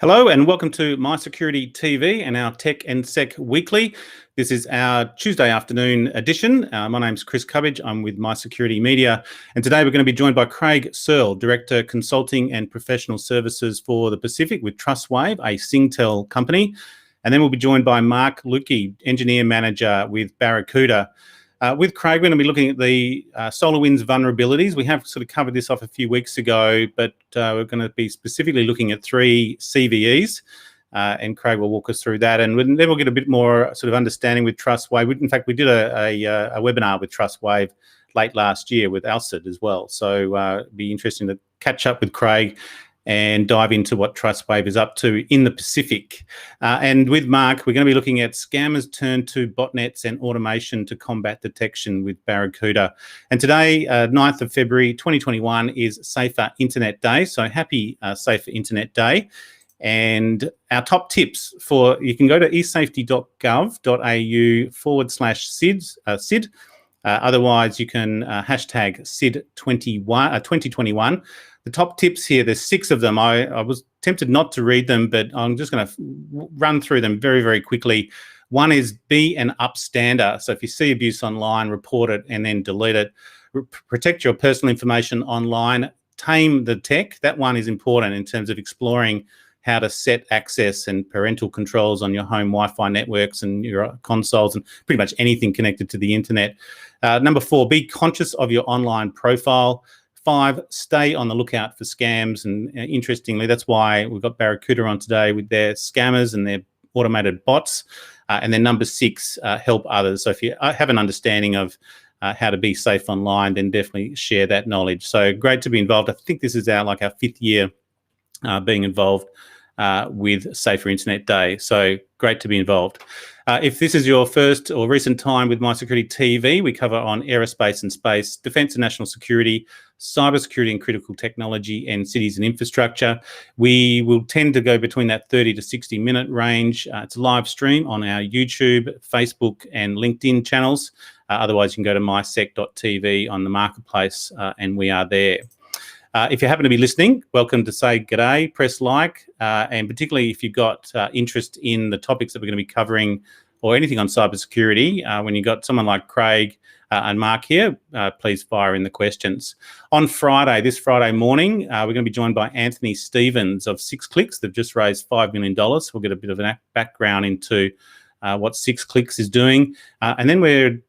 Hello and welcome to MySecurityTV and our Tech and Sec Weekly. This is our Tuesday afternoon edition. My name's Chris Cubbage. I'm with MySecurity Media. And today we're going to be joined by Craig Searle, Director Consulting and Professional Services for the Pacific with Trustwave, a Singtel company. And then we'll be joined by Mark Lukie, Engineer Manager with Barracuda. With Craig, we're going to be looking at the Solarwinds vulnerabilities. We have sort of covered this off a few weeks ago, but we're going to be specifically looking at 3 CVEs, and Craig will walk us through that. And then we'll get a bit more sort of understanding with Trustwave. In fact, we did a webinar with Trustwave late last year with Alcid as well. So it'd be interesting to catch up with Craig and dive into what Trustwave is up to in the Pacific. And with Mark, we're going to be looking at scammers turn to botnets and automation to combat detection with Barracuda. And today, 9th of February 2021, is Safer Internet Day. So happy Safer Internet Day. And our top tips for, you can go to esafety.gov.au/SID. Otherwise, you can hashtag SID2021. The top tips here, there's 6 of them. I was tempted not to read them, but I'm just going to run through them very, very quickly. One is be an upstander. So if you see abuse online, report it and then delete it. Protect your personal information online. Tame the tech. That one is important in terms of exploring how to set access and parental controls on your home Wi-Fi networks and your consoles and pretty much anything connected to the internet. Number 4, be conscious of your online profile. 5, stay on the lookout for scams. And interestingly, that's why we've got Barracuda on today with their scammers and their automated bots. And then number 6, help others. So if you have an understanding of how to be safe online, then definitely share that knowledge. So great to be involved. I think this is our 5th year being involved with Safer Internet Day. So great to be involved. If this is your first or recent time with MySecurityTV, we cover on aerospace and space, defence and national security, cybersecurity and critical technology, and cities and infrastructure. We will tend to go between that 30 to 60 minute range. It's a live stream on our YouTube, Facebook and LinkedIn channels. Otherwise, you can go to mysec.tv on the marketplace and we are there. If you happen to be listening, welcome to say g'day, press like, and particularly if you've got interest in the topics that we're going to be covering or anything on cybersecurity, when you've got someone like Craig and Mark here, please fire in the questions. On Friday, this Friday morning, we're going to be joined by Anthony Stevens of 6 Clicks. They've just raised $5 million. We'll get a bit of a background into what 6 Clicks is doing. And then we're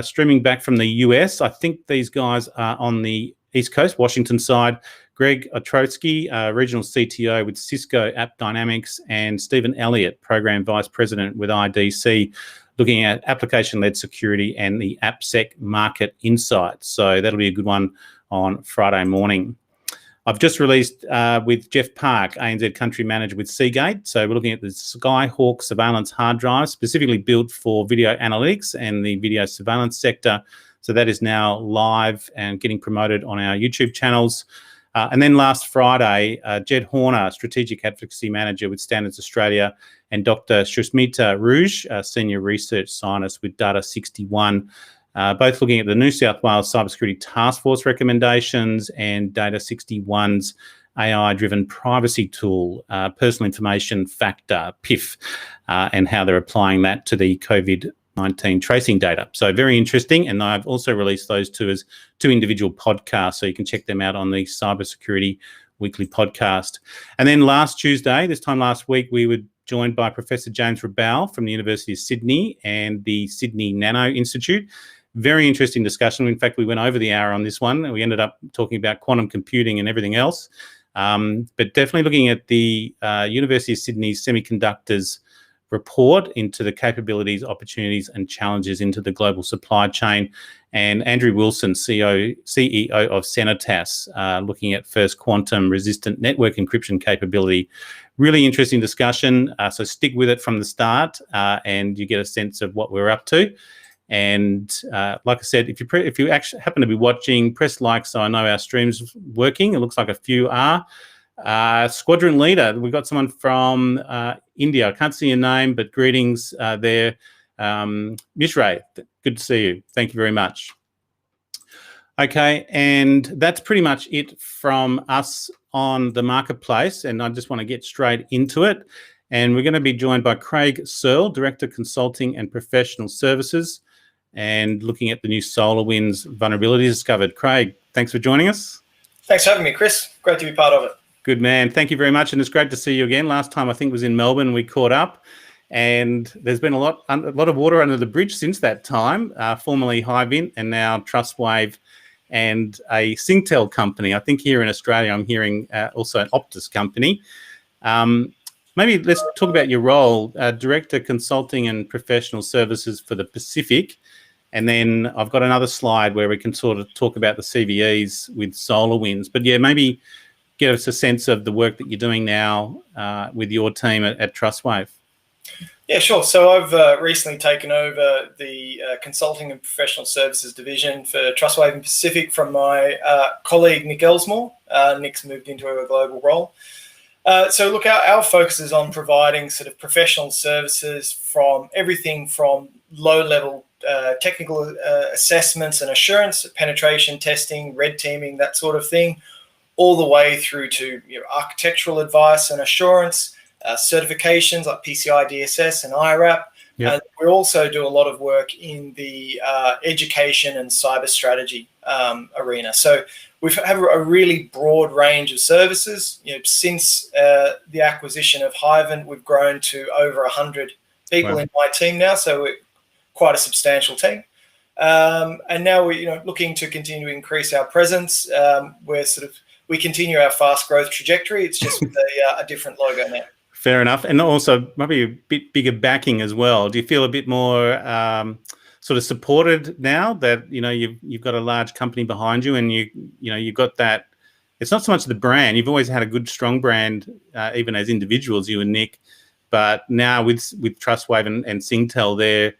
streaming back from the US. I think these guys are on the East Coast, Washington side. Greg Otrotsky, Regional CTO with Cisco App Dynamics, and Stephen Elliott, Program Vice President with IDC, looking at application-led security and the AppSec market insights. So that'll be a good one on Friday morning. I've just released with Jeff Park, ANZ Country Manager with Seagate. So we're looking at the Skyhawk surveillance hard drive, specifically built for video analytics and the video surveillance sector. So that is now live and getting promoted on our YouTube channels. And then last Friday, Jed Horner, Strategic Advocacy Manager with Standards Australia, and Dr. Shushmita Rouge, Senior Research Scientist with Data 61, both looking at the New South Wales Cybersecurity Task Force recommendations and Data 61's AI-driven privacy tool, Personal Information Factor, PIF, and how they're applying that to the COVID-19 tracing data. So very interesting. And I've also released those 2 as 2 individual podcasts, so you can check them out on the Cybersecurity Weekly podcast. And then last Tuesday, this time last week, we were joined by Professor James Rabal from the University of Sydney and the Sydney Nano Institute. Very interesting discussion. In fact, we went over the hour on this one, and we ended up talking about quantum computing and everything else. But definitely looking at the University of Sydney Semiconductors report into the capabilities, opportunities and challenges into the global supply chain. And Andrew Wilson, CEO of Senitas, looking at first quantum resistant network encryption capability. Really interesting discussion. So stick with it from the start and you get a sense of what we're up to. And like I said, if you actually happen to be watching, press like so I know our stream's working. It looks like a few are. Squadron leader, we've got someone from India. I can't see your name, but greetings there. Mishray, good to see you. Thank you very much. Okay, and that's pretty much it from us on the marketplace, and I just want to get straight into it. And we're going to be joined by Craig Searle, Director Consulting and Professional Services, and looking at the new Solarwinds vulnerabilities discovered. Craig, thanks for joining us. Thanks for having me, Chris. Great to be part of it. Good man. Thank you very much, and it's great to see you again. Last time I think was in Melbourne, we caught up, and there's been a lot of water under the bridge since that time. Formerly Hivint, and now Trustwave, and a Singtel company. I think here in Australia, I'm hearing also an Optus Company. Maybe let's talk about your role, Director Consulting and Professional Services for the Pacific. And then I've got another slide where we can sort of talk about the CVEs with SolarWinds. But yeah, maybe give us a sense of the work that you're doing now with your team at Trustwave. Yeah, sure. So I've recently taken over the Consulting and Professional Services division for Trustwave and Pacific from my colleague, Nick Elsmore. Nick's moved into a global role. So look, our focus is on providing sort of professional services from everything from low-level technical assessments and assurance, penetration testing, red teaming, that sort of thing, all the way through to architectural advice and assurance, certifications like PCI DSS and IRAP. Yep. And we also do a lot of work in the education and cyber strategy arena. So we have a really broad range of services. Since the acquisition of Hivint, we've grown to over 100 people in my team now. So we're quite a substantial team. And now we're looking to continue to increase our presence. We continue our fast growth trajectory. It's just with a different logo now. Fair enough. And also maybe a bit bigger backing as well. Do you feel a bit more sort of supported now that you've got a large company behind you, and you've got that? It's not so much the brand. You've always had a good, strong brand, even as individuals, you and Nick. But now with Trustwave and Singtel there,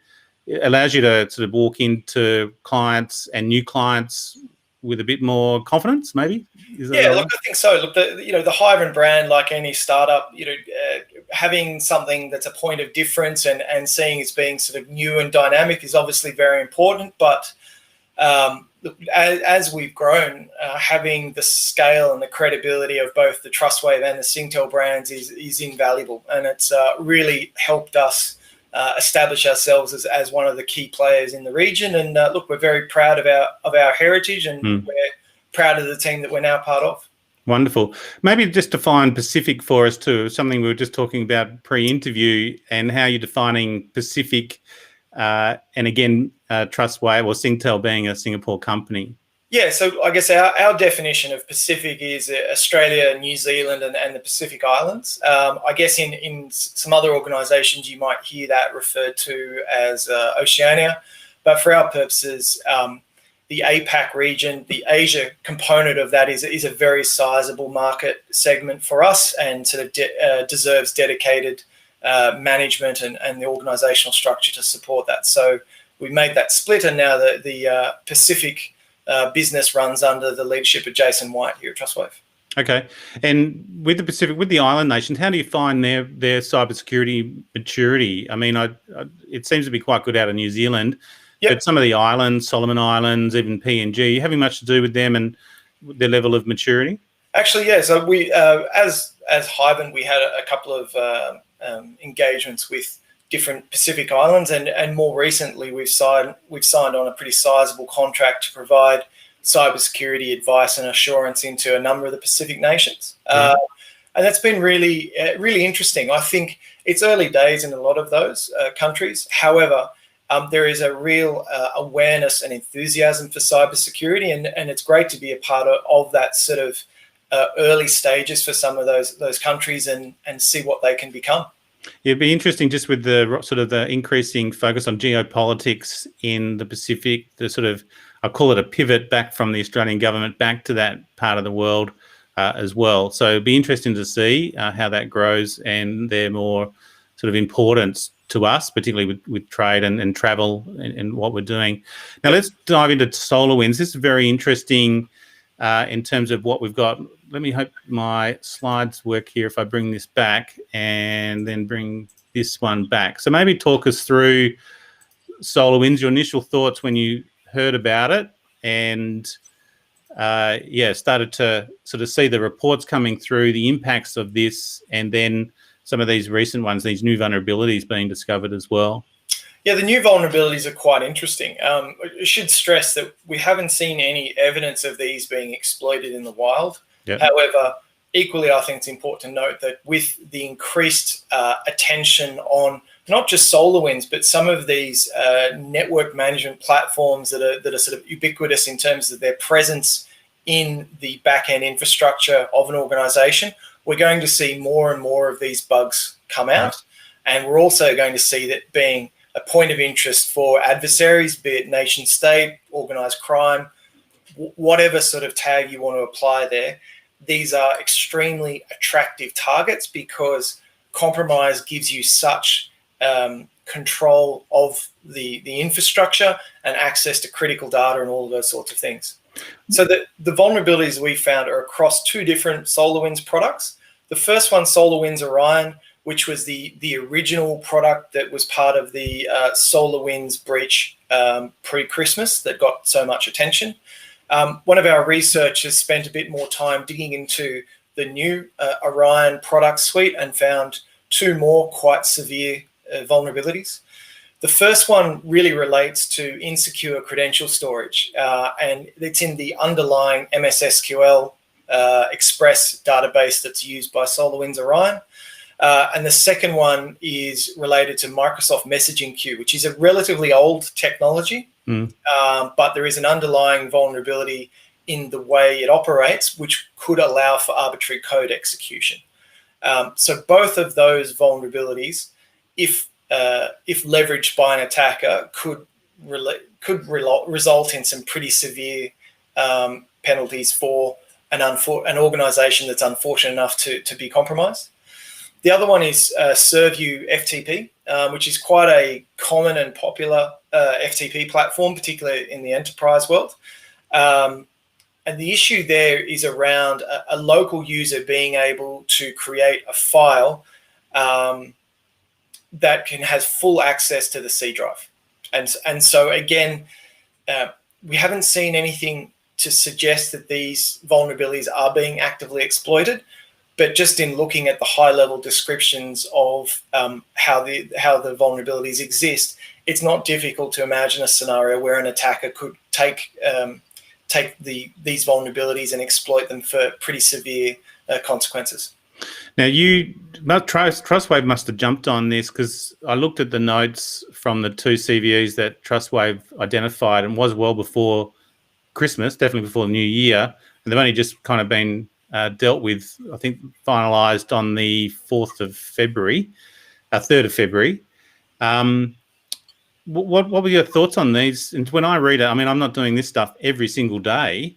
it allows you to sort of walk into clients and new clients with a bit more confidence, maybe? Yeah, look, I think so. Look, the Hivint brand, like any startup, having something that's a point of difference and seeing as being sort of new and dynamic is obviously very important. But as we've grown, having the scale and the credibility of both the Trustwave and the Singtel brands is invaluable, and it's really helped us establish ourselves as one of the key players in the region. And look, we're very proud of our heritage, and we're proud of the team that we're now part of. Wonderful. Maybe just define Pacific for us too, something we were just talking about pre-interview, and how you're defining Pacific, and again, Trustwave or Singtel being a Singapore company. Yeah, so I guess our definition of Pacific is Australia, New Zealand, and the Pacific Islands. I guess in some other organisations you might hear that referred to as Oceania, but for our purposes, the APAC region, the Asia component of that is a very sizable market segment for us, and sort of deserves dedicated management and the organisational structure to support that. So we made that split, and now the Pacific business runs under the leadership of Jason White here at Trustwave. Okay. And with the Pacific, with the island nations, how do you find their cybersecurity maturity? I mean, it seems to be quite good out of New Zealand, but some of the islands, Solomon Islands, even PNG, having much to do with them and their level of maturity? Actually, yeah. So we, as Hivint, we had a couple of engagements with different Pacific islands, and more recently we've signed on a pretty sizable contract to provide cybersecurity advice and assurance into a number of the Pacific nations. And that's been really interesting. I think it's early days in a lot of those countries. However, there is a real awareness and enthusiasm for cybersecurity, and it's great to be a part of that sort of early stages for some of those countries and see what they can become. It'd be interesting, just with the sort of the increasing focus on geopolitics in the Pacific, the sort of, I call it a pivot back from the Australian government back to that part of the world as well. So it'd be interesting to see how that grows and their more sort of importance to us, particularly with trade and travel and what we're doing. Now let's dive into SolarWinds. This is very interesting in terms of what we've got. Let me hope my slides work here if I bring this back and then bring this one back. So maybe talk us through SolarWinds, your initial thoughts when you heard about it, and started to sort of see the reports coming through, the impacts of this, and then some of these recent ones, these new vulnerabilities being discovered as well. Yeah, the new vulnerabilities are quite interesting. I should stress that we haven't seen any evidence of these being exploited in the wild. Yep. However, equally, I think it's important to note that with the increased attention on not just SolarWinds, but some of these network management platforms that are sort of ubiquitous in terms of their presence in the back-end infrastructure of an organization, we're going to see more and more of these bugs come out. And we're also going to see that being a point of interest for adversaries, be it nation state, organized crime, whatever sort of tag you want to apply there. These are extremely attractive targets because compromise gives you such control of the infrastructure and access to critical data and all of those sorts of things. So the vulnerabilities we found are across two different SolarWinds products. The first one, SolarWinds Orion, which was the original product that was part of the SolarWinds breach pre-Christmas that got so much attention. One of our researchers spent a bit more time digging into the new Orion product suite and found two more quite severe vulnerabilities. The first one really relates to insecure credential storage, and it's in the underlying MS SQL Express database that's used by SolarWinds Orion. And the second one is related to Microsoft Messaging Queue, which is a relatively old technology, but there is an underlying vulnerability in the way it operates, which could allow for arbitrary code execution. So both of those vulnerabilities, if leveraged by an attacker, could result in some pretty severe penalties for an organization that's unfortunate enough to be compromised. The other one is ServU FTP, which is quite a common and popular FTP platform, particularly in the enterprise world. And the issue there is around a local user being able to create a file that has full access to the C drive. And so, again, we haven't seen anything to suggest that these vulnerabilities are being actively exploited. But just in looking at the high-level descriptions of how the vulnerabilities exist, it's not difficult to imagine a scenario where an attacker could take these vulnerabilities and exploit them for pretty severe consequences. Now, Trustwave must have jumped on this, because I looked at the notes from the two CVEs that Trustwave identified, and was well before Christmas, definitely before the New Year, and they've only just kind of been dealt with, I think, finalised on the 3rd of February. What were your thoughts on these? And when I read it, I mean, I'm not doing this stuff every single day,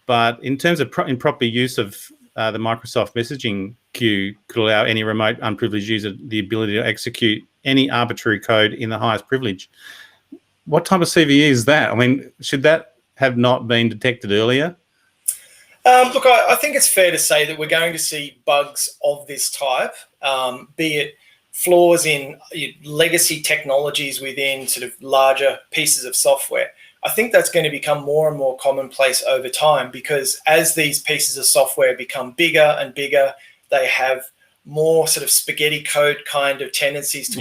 but in terms of improper use of the Microsoft messaging queue could allow any remote unprivileged user the ability to execute any arbitrary code in the highest privilege. What type of CVE is that? I mean, should that have not been detected earlier? Look, I think it's fair to say that we're going to see bugs of this type, be it flaws in legacy technologies within sort of larger pieces of software. I think that's going to become more and more commonplace over time, because as these pieces of software become bigger and bigger, they have more sort of spaghetti code kind of tendencies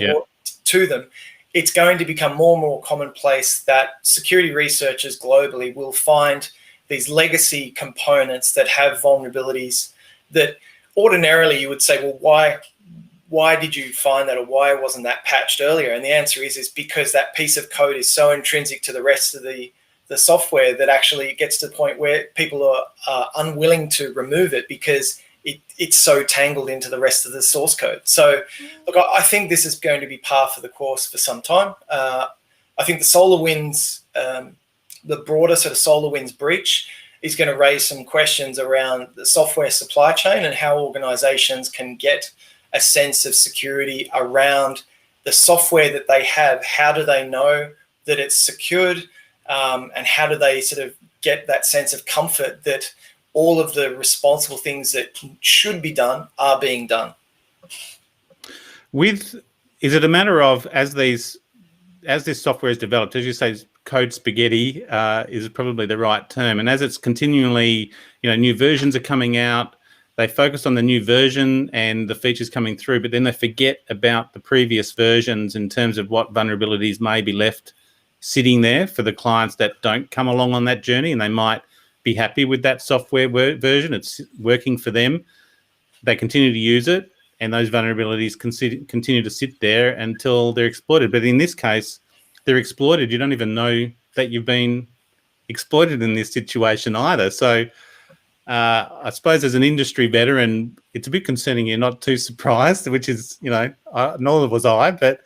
to them. It's going to become more and more commonplace that security researchers globally will find these legacy components that have vulnerabilities that ordinarily you would say, well, why did you find that, or why wasn't that patched earlier? And the answer is because that piece of code is so intrinsic to the rest of the software that actually it gets to the point where people are unwilling to remove it because it's so tangled into the rest of the source code. So, look, I think this is going to be par for the course for some time. I think the SolarWinds, the broader sort of SolarWinds breach is going to raise some questions around the software supply chain and how organizations can get a sense of security around the software that they have. How do they know that it's secured? And how do they sort of get that sense of comfort that all of the responsible things that should be done are being done? Is it a matter of, as this software is developed, as you say, code spaghetti is probably the right term. And as it's continually, new versions are coming out, they focus on the new version and the features coming through, but then they forget about the previous versions in terms of what vulnerabilities may be left sitting there for the clients that don't come along on that journey, and they might be happy with that software version. It's working for them. They continue to use it, and those vulnerabilities continue to sit there until they're exploited. But in this case, they're exploited. You don't even know that you've been exploited in this situation either. So I suppose as an industry veteran, it's a bit concerning. You're not too surprised, which is, nor was I, but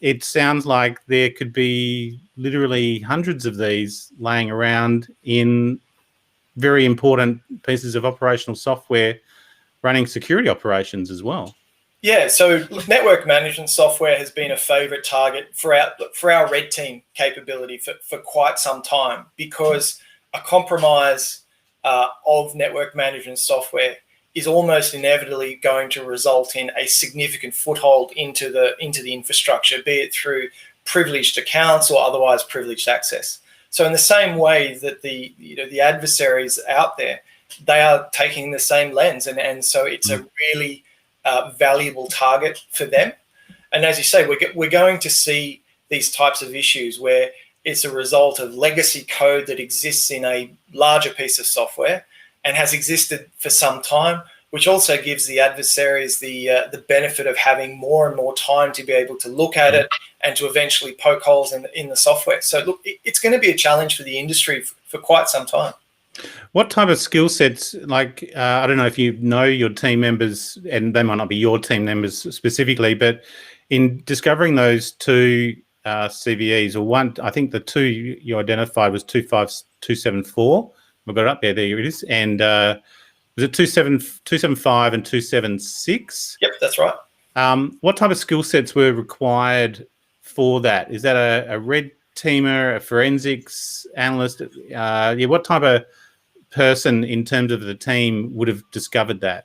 it sounds like there could be literally hundreds of these laying around in very important pieces of operational software running security operations as well. Yeah, so network management software has been a favorite target for our red team capability for quite some time, because a compromise of network management software is almost inevitably going to result in a significant foothold into the infrastructure, be it through privileged accounts or otherwise privileged access. So in the same way that the adversaries out there, they are taking the same lens, and so it's a really valuable target for them. And as you say, we're going to see these types of issues where it's a result of legacy code that exists in a larger piece of software and has existed for some time, which also gives the adversaries the benefit of having more and more time to be able to look at it and to eventually poke holes in the software. So look, it's going to be a challenge for the industry for quite some time. What type of skill sets, I don't know if you know your team members, and they might not be your team members specifically, but in discovering those two CVEs, or one, I think the two you identified was 25274. We've got it up there. There it is. And was it 275 and 276? Yep, that's right. What type of skill sets were required for that? Is that a red teamer, a forensics analyst? What type of person in terms of the team would have discovered that?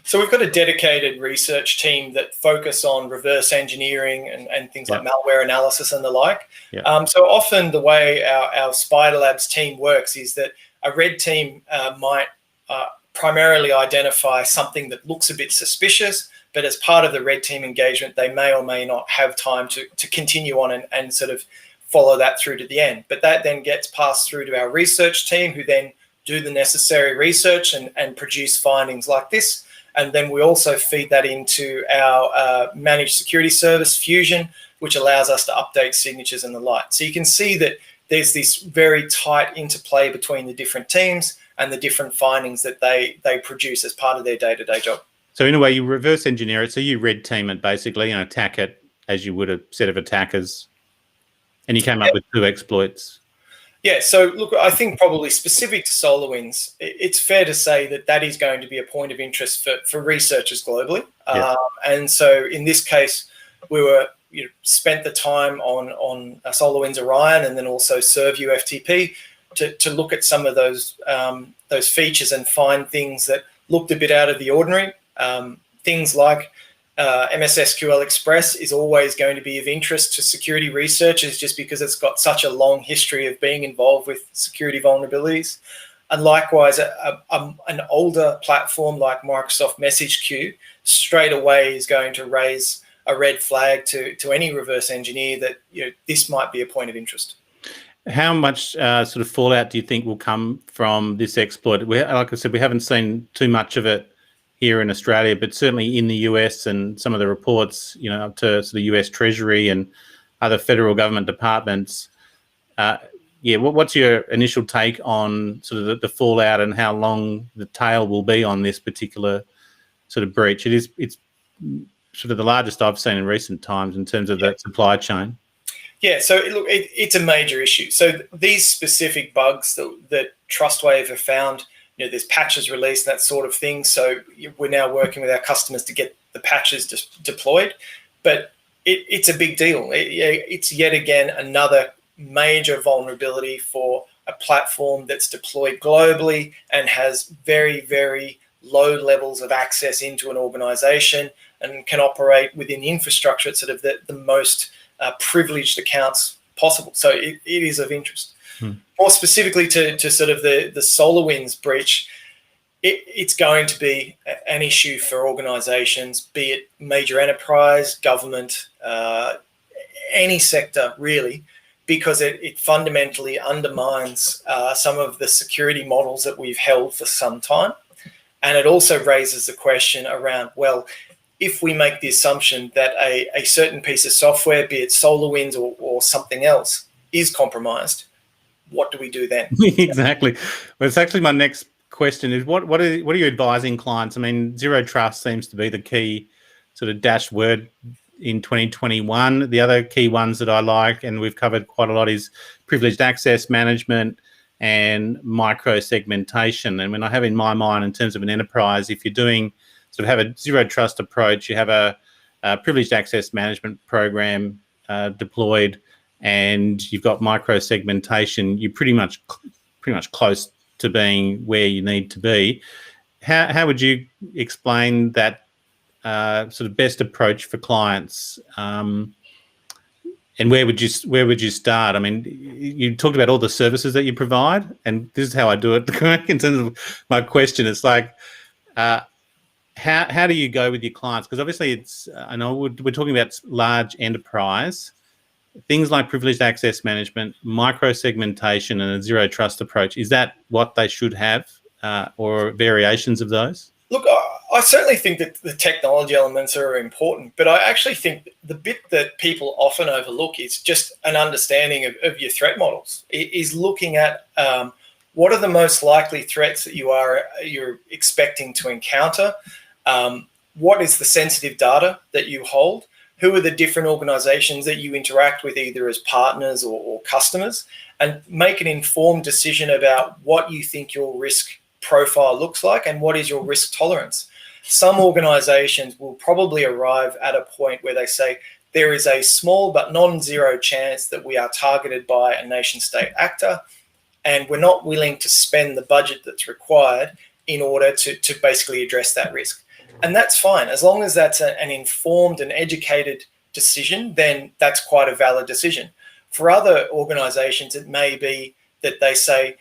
So we've got a dedicated research team that focus on reverse engineering and things like malware analysis and the like. So often the way our Spider Labs team works is that a red team might primarily identify something that looks a bit suspicious, but as part of the red team engagement, they may or may not have time to continue on and sort of follow that through to the end. But that then gets passed through to our research team, who then do the necessary research and produce findings like this. And then we also feed that into our managed security service, Fusion, which allows us to update signatures and the like. So you can see that there's this very tight interplay between the different teams and the different findings that they produce as part of their day-to-day job. So in a way, you reverse engineer it. So you red team it basically and attack it as you would a set of attackers. And you came up with two exploits. Yeah, so look, I think probably specific to SolarWinds, it's fair to say that is going to be a point of interest for researchers globally. And so in this case, we spent the time on SolarWinds Orion and then also ServU FTP to look at some of those features and find things that looked a bit out of the ordinary. Things like MS SQL Express is always going to be of interest to security researchers just because it's got such a long history of being involved with security vulnerabilities. And likewise, an older platform like Microsoft Message Queue straight away is going to raise a red flag to any reverse engineer that this might be a point of interest. How much sort of fallout do you think will come from this exploit? Like I said, we haven't seen too much of it here in Australia, but certainly in the US and some of the reports, up to sort of US Treasury and other federal government departments. What's your initial take on sort of the fallout and how long the tail will be on this particular sort of breach? It's sort of the largest I've seen in recent times in terms of that supply chain. Yeah, so look, it's a major issue. So these specific bugs that Trustwave have found, there's patches released, that sort of thing. So we're now working with our customers to get the patches deployed. But it's a big deal. It's yet again another major vulnerability for a platform that's deployed globally and has very, very low levels of access into an organization and can operate within the infrastructure at sort of the most privileged accounts possible. So it is of interest. More specifically to sort of the SolarWinds breach, it's going to be an issue for organizations, be it major enterprise, government, any sector really, because it fundamentally undermines some of the security models that we've held for some time. And it also raises the question around, well, if we make the assumption that a certain piece of software, be it SolarWinds or something else, is compromised, what do we do then? Exactly. Well, it's actually my next question is what are you advising clients? I mean, zero trust seems to be the key sort of dash word in 2021. The other key ones that I like, and we've covered quite a lot, is privileged access management and micro segmentation. And when I have in my mind, in terms of an enterprise, if you're doing sort of have a zero trust approach, you have a privileged access management program deployed, and you've got micro segmentation, you're pretty much close to being where you need to be. How would you explain that sort of best approach for clients? And where would you start? I mean, you talked about all the services that you provide, and this is how I do it. In terms of my question, it's like, how do you go with your clients? Because obviously, it's I know we're talking about large enterprise. Things like privileged access management, micro segmentation, and a zero trust approach, is that what they should have, or variations of those? Look, I certainly think that the technology elements are important, but I actually think the bit that people often overlook is just an understanding of your threat models. It is looking at what are the most likely threats that you're expecting to encounter. What is the sensitive data that you hold? Who are the different organizations that you interact with, either as partners or customers, and make an informed decision about what you think your risk profile looks like and what is your risk tolerance. Some organizations will probably arrive at a point where they say there is a small but non-zero chance that we are targeted by a nation state actor, and we're not willing to spend the budget that's required in order to basically address that risk. And that's fine. As long as that's an informed and educated decision, then that's quite a valid decision. For other organizations, it may be that they say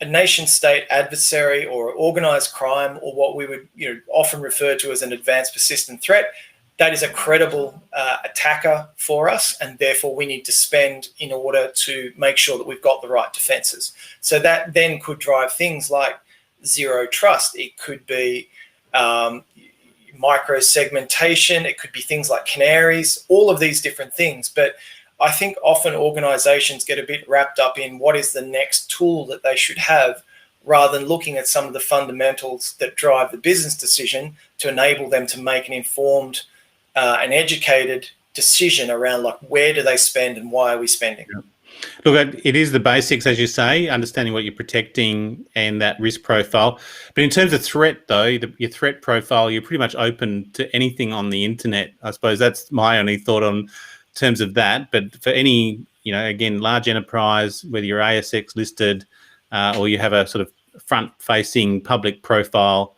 a nation state adversary or organized crime, or what we would often refer to as an advanced persistent threat, that is a credible attacker for us, and therefore we need to spend in order to make sure that we've got the right defenses. So that then could drive things like zero trust. It could be micro segmentation. It could be things like canaries, all of these different things. But I think often organizations get a bit wrapped up in what is the next tool that they should have, rather than looking at some of the fundamentals that drive the business decision to enable them to make an informed and educated decision around, like, where do they spend and why are we spending? Yeah. Look, it is the basics, as you say, understanding what you're protecting and that risk profile. But in terms of threat, though, your threat profile, you're pretty much open to anything on the internet. I suppose that's my only thought on terms of that. But for any, again, large enterprise, whether you're ASX listed or you have a sort of front-facing public profile,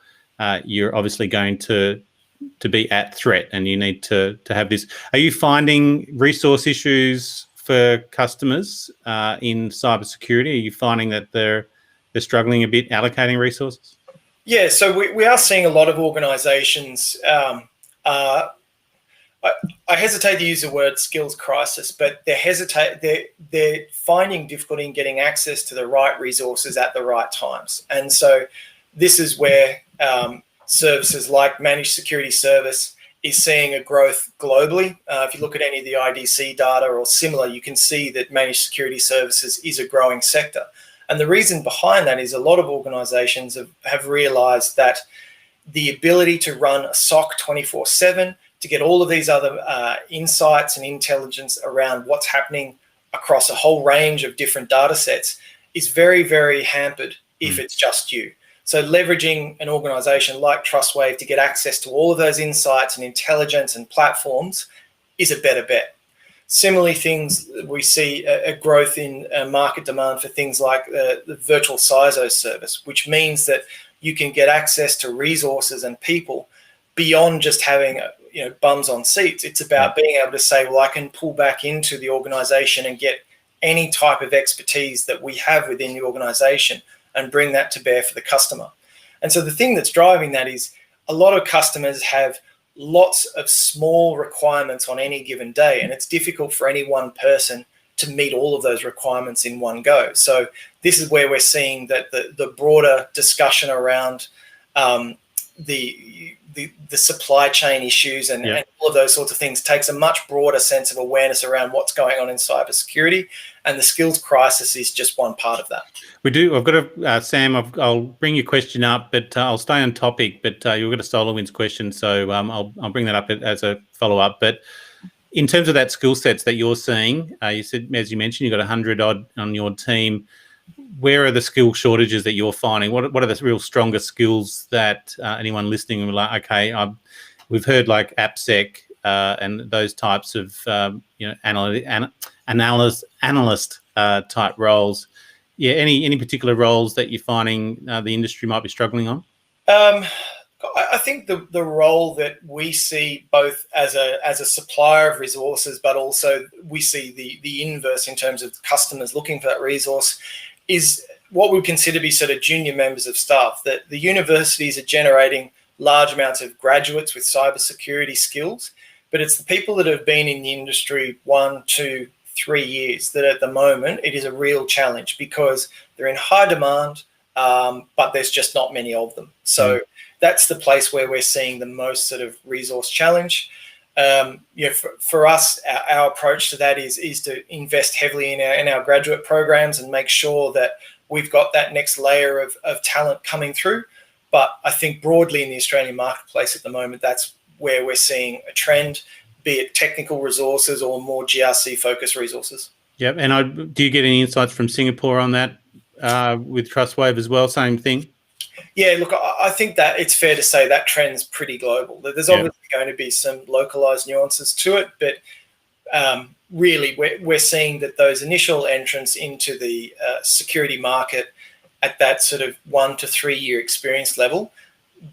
you're obviously going to be at threat, and you need to have this. Are you finding resource issues for customers in cybersecurity? Are you finding that they're struggling a bit allocating resources? Yeah, so we are seeing a lot of organizations. I hesitate to use the word skills crisis, but they're finding difficulty in getting access to the right resources at the right times. And so this is where services like Managed Security Service is seeing a growth globally. If you look at any of the IDC data or similar, you can see that Managed Security Services is a growing sector. And the reason behind that is a lot of organizations have realized that the ability to run a SOC 24/7, to get all of these other insights and intelligence around what's happening across a whole range of different data sets, is very, very hampered if it's just you. So leveraging an organization like Trustwave to get access to all of those insights and intelligence and platforms is a better bet. Similarly, we see a growth in market demand for things like the virtual CISO service, which means that you can get access to resources and people beyond just having bums on seats. It's about being able to say, well, I can pull back into the organization and get any type of expertise that we have within the organization and bring that to bear for the customer. And so the thing that's driving that is a lot of customers have lots of small requirements on any given day, and it's difficult for any one person to meet all of those requirements in one go. So this is where we're seeing that the broader discussion around the supply chain issues and all of those sorts of things takes a much broader sense of awareness around what's going on in cybersecurity, and the skills crisis is just one part of that. We do. I've got a Sam. I'll bring your question up, but I'll stay on topic. But you've got a SolarWinds question, so I'll bring that up as a follow up. But in terms of that skill sets that you're seeing, you said, as you mentioned, you've got 100 odd on your team. Where are the skill shortages that you're finding? What are the real stronger skills that anyone listening will be like, okay, we've heard like AppSec and those types of analyst type roles. Yeah, any particular roles that you're finding the industry might be struggling on? I think the role that we see both as a supplier of resources, but also we see the inverse in terms of customers looking for that resource, is what we consider to be sort of junior members of staff. That the universities are generating large amounts of graduates with cybersecurity skills, but it's the people that have been in the industry 1, 2, 3 years that at the moment it is a real challenge because they're in high demand, but there's just not many of them. So that's the place where we're seeing the most sort of resource challenge. For us, our approach to that is to invest heavily in our graduate programs and make sure that we've got that next layer of talent coming through. But I think broadly in the Australian marketplace at the moment, that's where we're seeing a trend, be it technical resources or more GRC-focused resources. Yep. And do you get any insights from Singapore on that with Trustwave as well? Same thing? Yeah, look, I think that it's fair to say that trend's pretty global. There's obviously going to be some localized nuances to it, but really we're seeing that those initial entrants into the security market at that sort of 1 to 3 year experience level,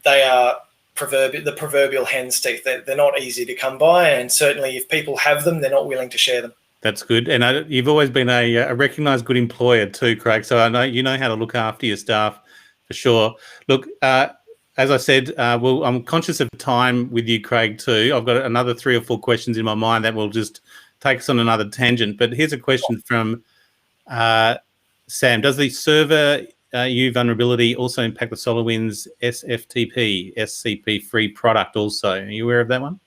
they are the proverbial hen's teeth. They're not easy to come by, and certainly if people have them, they're not willing to share them. That's good. And you've always been a recognised good employer too, Craig, so I know you know how to look after your staff. For sure. Look, as I said, I'm conscious of time with you, Craig, too. I've got another 3 or 4 questions in my mind that will just take us on another tangent. But here's a question from Sam. Does the server U vulnerability also impact the SolarWinds SCP free product also? Are you aware of that one?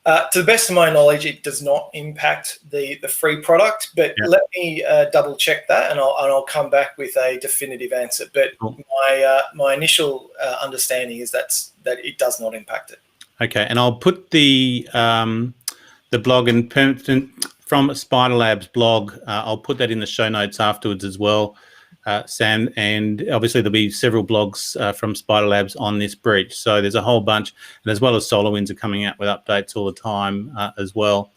To the best of my knowledge, it does not impact the free product, but let me double check that, and I'll come back with a definitive answer. But my initial understanding is that it does not impact it. Okay, and I'll put the blog from Spider Lab's blog. I'll put that in the show notes afterwards as well, Sam, and obviously there'll be several blogs from Spider Labs on this breach. So there's a whole bunch, and as well as SolarWinds are coming out with updates all the time as well.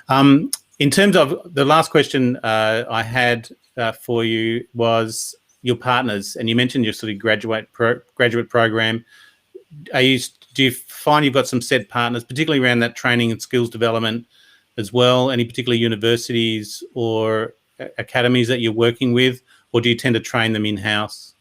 In terms of the last question I had for you was your partners, and you mentioned your sort of graduate program. Do you find you've got some set partners, particularly around that training and skills development as well? Any particular universities or academies that you're working with? Or do you tend to train them in-house?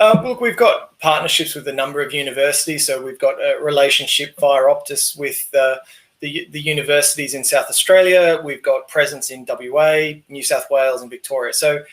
Look, we've got partnerships with a number of universities. So we've got a relationship via Optus with the universities in South Australia. We've got presence in WA, New South Wales and Victoria. So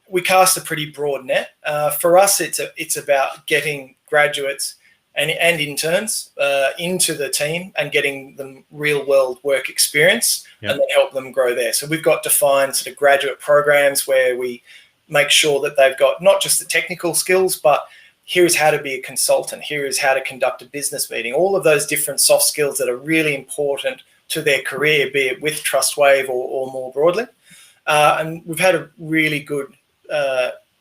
we cast a pretty broad net. For us, it's about getting graduates and interns into the team and getting them real-world work experience and then help them grow there. So we've got defined sort of graduate programs where we make sure that they've got not just the technical skills, but here's how to be a consultant, here is how to conduct a business meeting, all of those different soft skills that are really important to their career, be it with Trustwave or more broadly. And we've had a really good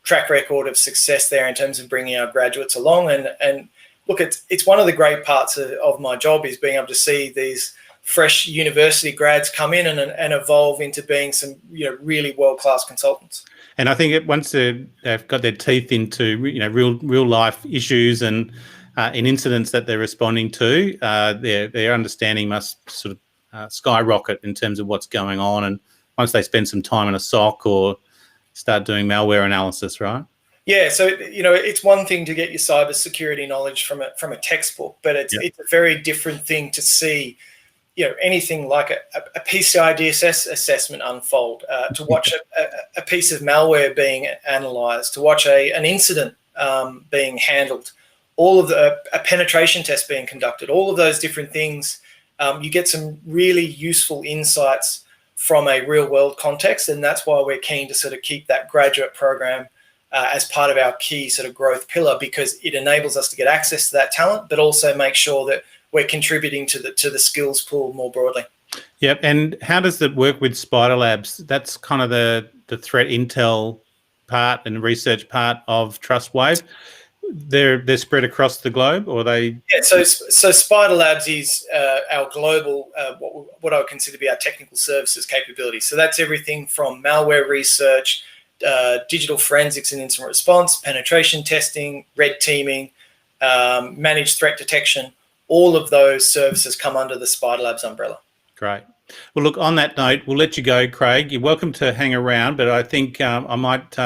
track record of success there in terms of bringing our graduates along. And look, it's one of the great parts of my job is being able to see these fresh university grads come in and evolve into being some really world-class consultants. And I think once they've got their teeth into real life issues and in incidents that they're responding to, their understanding must sort of skyrocket in terms of what's going on. And once they spend some time in a SOC or start doing malware analysis, right? Yeah, so it's one thing to get your cybersecurity knowledge from a textbook, but it's a very different thing to see, anything like a PCI DSS assessment unfold, to watch a piece of malware being analysed, to watch an incident being handled, all of a penetration test being conducted, all of those different things. You get some really useful insights from a real world context, and that's why we're keen to sort of keep that graduate program as part of our key sort of growth pillar, because it enables us to get access to that talent, but also make sure that we're contributing to the skills pool more broadly. Yep. And how does it work with Spider Labs? That's kind of the threat intel part and research part of Trustwave. They're spread across the globe, or they? Yeah. So Spider Labs is our global, what I would consider to be our technical services capability. So that's everything from malware research, digital forensics and incident response, penetration testing, red teaming, managed threat detection. All of those services come under the Spider Labs umbrella. Great. Well, look, on that note, we'll let you go, Craig. You're welcome to hang around, but I think I might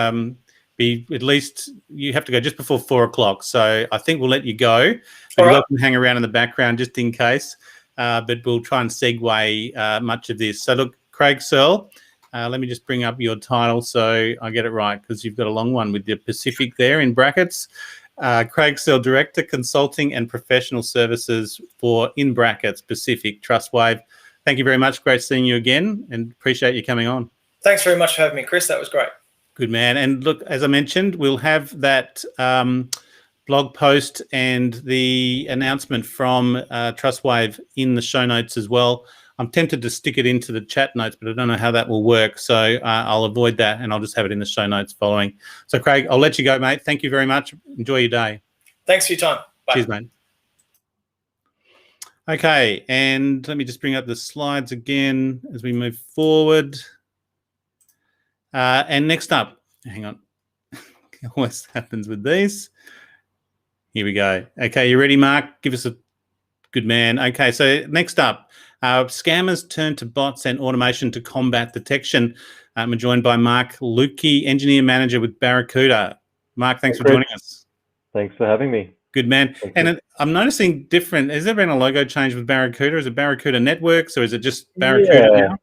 be, at least you have to go just before 4 o'clock. So I think we'll let you go. But you're welcome to hang around in the background just in case. But we'll try and segue much of this. So look, Craig Searle, let me just bring up your title so I get it right, because you've got a long one with the Pacific there in brackets. Craig Searle, Director, Consulting and Professional Services for, in brackets, Pacific Trustwave. Thank you very much. Great seeing you again, and appreciate you coming on. Thanks very much for having me, Chris. That was great. Good man. And look, as I mentioned, we'll have that blog post and the announcement from Trustwave in the show notes as well. I'm tempted to stick it into the chat notes, but I don't know how that will work. So I'll avoid that, and I'll just have it in the show notes following. So, Craig, I'll let you go, mate. Thank you very much. Enjoy your day. Thanks for your time. Bye. Cheers, mate. Okay, and let me just bring up the slides again as we move forward. And next up, hang on. Always happens with these. Here we go. Okay, you ready, Mark? Give us a good man. Okay, so next up, scammers turn to bots and automation to combat detection. I'm joined by Mark Lukie, Engineer Manager with Barracuda. Mark, thanks for joining us. Thanks for having me. Good man. And I'm noticing different. Has there been a logo change with Barracuda? Is it Barracuda Networks, or is it just Barracuda now?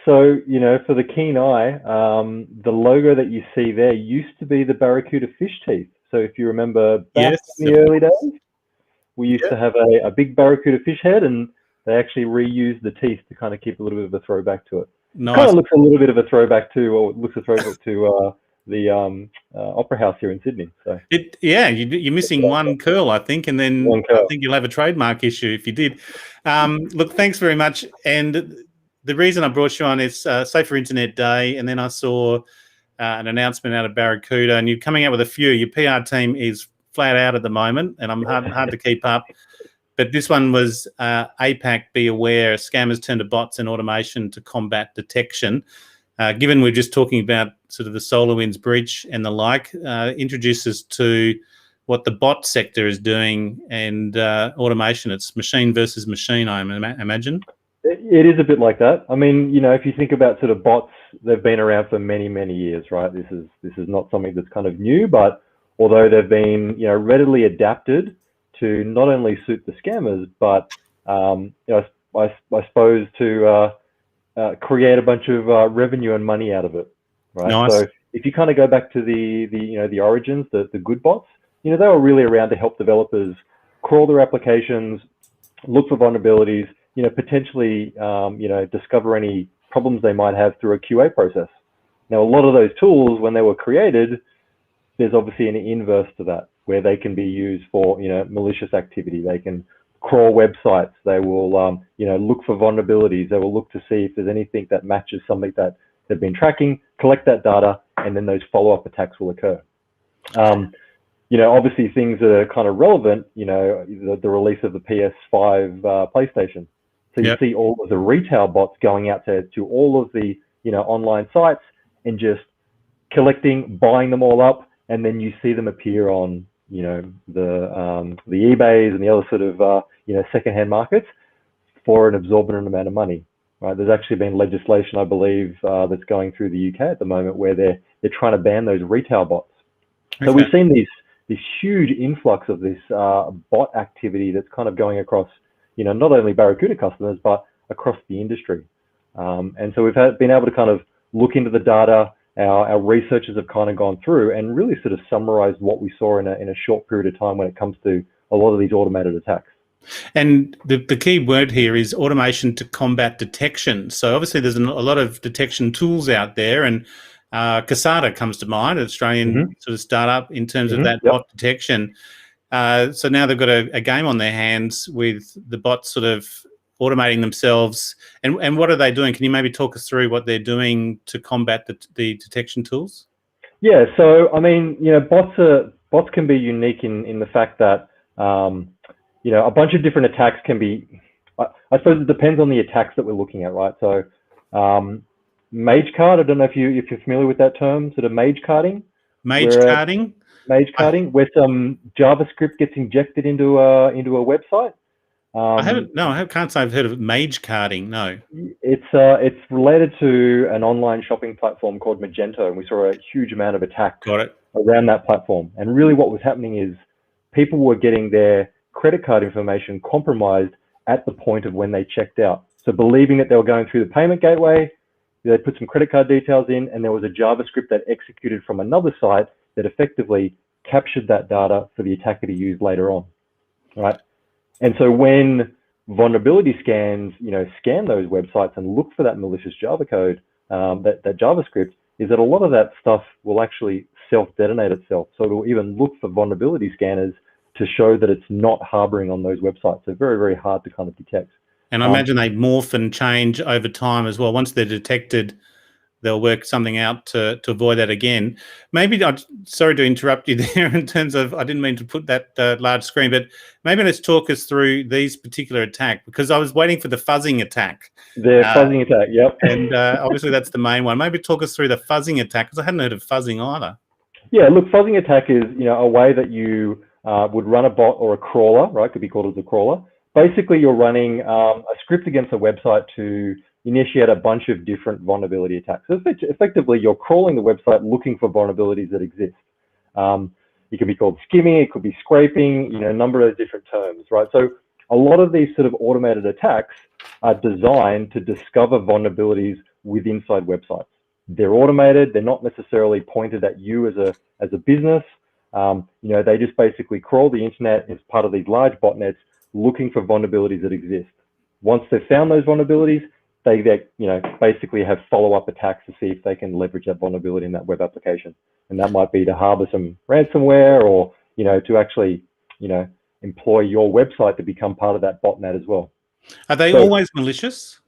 So, for the keen eye, the logo that you see there used to be the Barracuda fish teeth. So if you remember back in the early days, we used to have a big Barracuda fish head, and they actually reused the teeth to kind of keep a little bit of a throwback to it. Nice. Kind of looks a little bit of a throwback to, or it looks a throwback to the Opera House here in Sydney. So you're missing one curl, I think, and then I think you'll have a trademark issue if you did. Look, thanks very much. And the reason I brought you on is Safer Internet Day, and then I saw an announcement out of Barracuda, and you're coming out with a few. Your PR team is flat out at the moment, and I'm hard to keep up. But this one was APAC, be aware, scammers turn to bots and automation to combat detection. Given we're just talking about sort of the SolarWinds breach and the like, introduce us to what the bot sector is doing and automation. It's machine versus machine, I imagine. It is a bit like that. I mean, if you think about sort of bots, they've been around for many, many years, right? This is not something that's kind of new, but although they've been, readily adapted to not only suit the scammers, but I suppose to create a bunch of revenue and money out of it, right? Nice. So if you kind of go back to the origins, the good bots, they were really around to help developers crawl their applications, look for vulnerabilities, potentially discover any problems they might have through a QA process. Now, a lot of those tools, when they were created, there's obviously an inverse to that, where they can be used for malicious activity. They can crawl websites. They will look for vulnerabilities. They will look to see if there's anything that matches something that they've been tracking, collect that data, and then those follow-up attacks will occur. Obviously things that are kind of relevant, the release of the PS5 PlayStation. So you see all of the retail bots going out to all of the online sites and just collecting, buying them all up, and then you see them appear on the eBays and the other sort of secondhand markets for an exorbitant amount of money. Right? There's actually been legislation, I believe, that's going through the UK at the moment where they're trying to ban those retail bots. Okay. So we've seen this huge influx of this bot activity that's kind of going across, not only Barracuda customers but across the industry. And so we've been able to kind of look into the data. Our researchers have kind of gone through and really sort of summarized what we saw in a short period of time when it comes to a lot of these automated attacks. And the key word here is automation to combat detection. So obviously there's a lot of detection tools out there, and Casada comes to mind, an Australian sort of startup in terms of that bot detection. So now they've got a game on their hands with the bots sort of automating themselves. And what are they doing? Can you maybe talk us through what they're doing to combat the detection tools? Yeah, so I mean, bots can be unique in the fact that a bunch of different attacks can be. I suppose it depends on the attacks that we're looking at, right? So mage card. I don't know if you're familiar with that term, sort of mage carding. Mage carding, where some JavaScript gets injected into a website. I can't say I've heard of mage carding. No, it's related to an online shopping platform called Magento, and we saw a huge amount of attacks around that platform. And really, what was happening is people were getting their credit card information compromised at the point of when they checked out. So believing that they were going through the payment gateway, they put some credit card details in, and there was a JavaScript that executed from another site that effectively captured that data for the attacker to use later on, right? And so when vulnerability scans, scan those websites and look for that malicious Java code, that JavaScript, is that a lot of that stuff will actually self-detonate itself. So it'll even look for vulnerability scanners to show that it's not harboring on those websites. So very, very hard to kind of detect. And I imagine they morph and change over time as well. Once they're detected, they'll work something out to avoid that again. Maybe, sorry to interrupt you there in terms of, I didn't mean to put that large screen, but maybe let's talk us through these particular attack, because I was waiting for the fuzzing attack. The fuzzing attack, yep. And obviously that's the main one. Maybe talk us through the fuzzing attack, because I hadn't heard of fuzzing either. Yeah, look, fuzzing attack is, a way that you would run a bot or a crawler, right? Could be called as a crawler. Basically, you're running a script against a website to initiate a bunch of different vulnerability attacks. So effectively, you're crawling the website looking for vulnerabilities that exist. It could be called skimming, it could be scraping, a number of different terms, right? So a lot of these sort of automated attacks are designed to discover vulnerabilities within inside websites. They're automated, they're not necessarily pointed at you as a business. They just basically crawl the internet as part of these large botnets looking for vulnerabilities that exist. Once they've found those vulnerabilities, they basically have follow-up attacks to see if they can leverage that vulnerability in that web application. And that might be to harbor some ransomware or, to actually, employ your website to become part of that botnet as well. Are they always malicious?